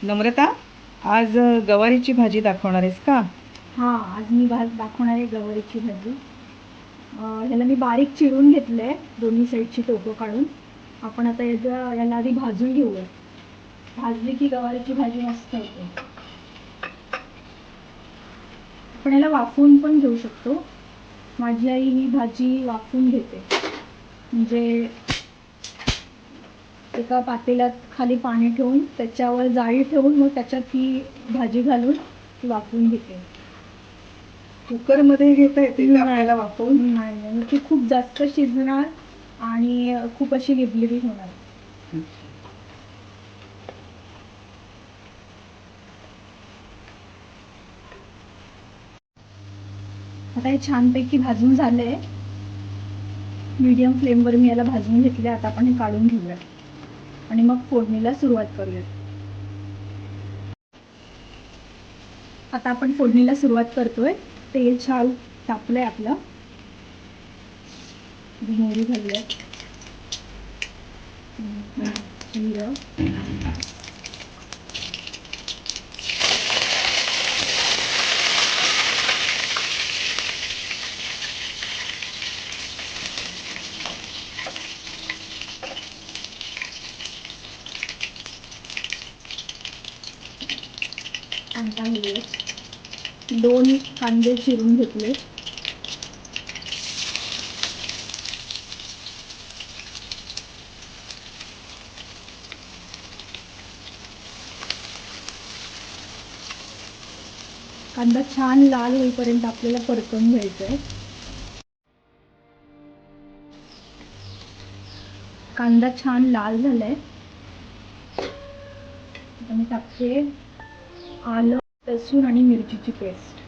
नम्रता, आज गवारीची भाजी दाखवणार आहेस का? हां, आज मी दाखवणार आहे गवारीची भाजी. ह्याला मी बारीक चिरून घेतलं आहे, दोन्ही साईडची टोकं काढून. आपण आता याला आधी भाजून घेऊया. भाजली की गवारीची भाजी मस्त होते. आपण याला वाफवून पण घेऊ शकतो. माझी आई ही भाजी वाफवून घेते, म्हणजे एका पातेल्यात खाली पाणी ठेवून त्याच्यावर जाळी ठेवून मग त्याच्यात ही भाजी घालून ती वाफवून घेते. कुकरमध्ये घेता येते का आपल्याला वाफवून? नाही, आणि ती खूप जास्त शिजणार आणि खूप अशी गिबलिबी होणार. आता हे छानपैकी भाजून झालंय. मीडियम फ्लेमवर मी याला भाजून घेतले. आता आपण हे काढून घेऊया आणि मग फोडणीला सुरुवात करूया. आता आपण फोडणीला सुरुवात करतोय. तेल छान तापलंय आपलं. मोहरी घालूया, जिरं, कांदा घालूया. 2 कांदे चिरून घेतले. कांदा छान लाल होईपर्यंत आपल्याला परतून घ्यायचा आहे. कांदा छान लाल झालाय. आता मी टाकते आलं, लसूण आणि मिरचीची पेस्ट.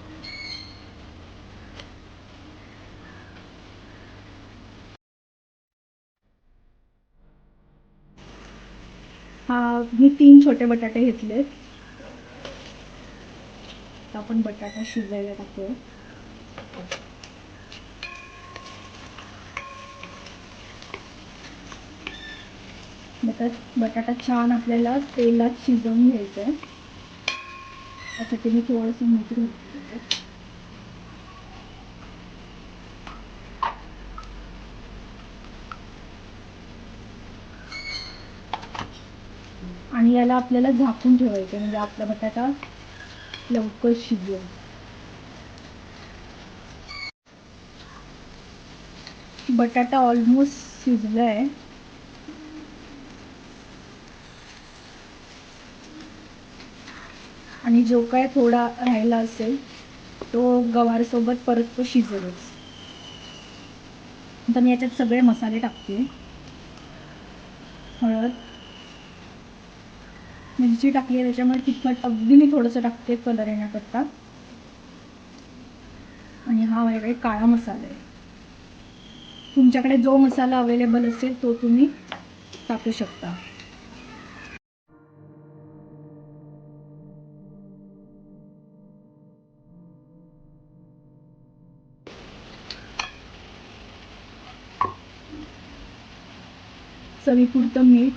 मी 3 छोटे बटाटे घेतलेत. आपण बटाटा शिजायला टाकूया. बटाटा छान आपल्याला तेलात शिजवून घ्यायचा आहे. त्यासाठी मी थोडंसं मीठ घालते आणि याला आपल्याला झाकून ठेवायचं, म्हणजे आपला बटाटा लवकर शिजेल. बटाटा ऑलमोस्ट शिजलाय. आणि जो काय थोडा राहिला असेल तो गवारसोबत परत तो शिजेलच. आता मी याच्यात सगळे मसाले टाकते. हळद, मिरची टाकली आहे त्याच्यामुळे तिखट अगदी मी थोडंसं टाकते कलर येण्याकरता. आणि हा वेगळे काळा मसाला आहे. तुमच्याकडे जो मसाला अवेलेबल असेल तो तुम्ही टाकू शकता. चवीपुरतं मीठ.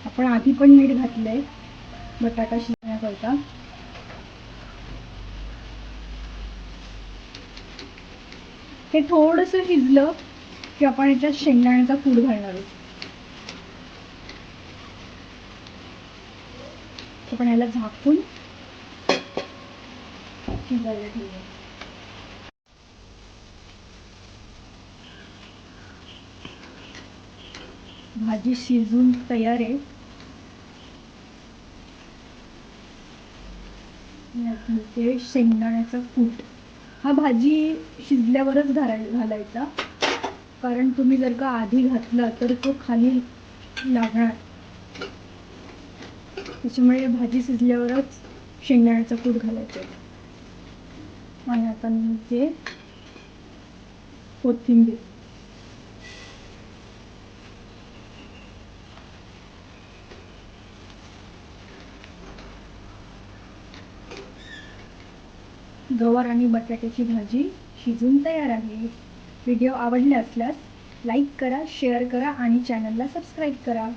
आपण आधी पण मीठ घातलंय बटाटा शिजण्याकरता. हे थोडंसं शिजलं की आपण याच्यात शेंगदाण्याचा कूट घालणार आहोत. आपण याला झाकून शिजायला ठेवूया. भाजी शिजून तयार आहे. ते शेंगदाण्याचा कूट हा भाजी शिजल्यावरच घालायचा, कारण तुम्ही जर का आधी घातला तर तो खाली लागणार. त्याच्यामुळे भाजी शिजल्यावरच शेंगदाण्याचा कूट घालायचा. आणि आता मी ते कोथिंबीर, गवार आणि बटाट्याची भाजी शिजून तयार आहे. व्हिडिओ आवडले असल्यास लाईक करा, शेअर करा आणि चॅनलला सबस्क्राईब करा.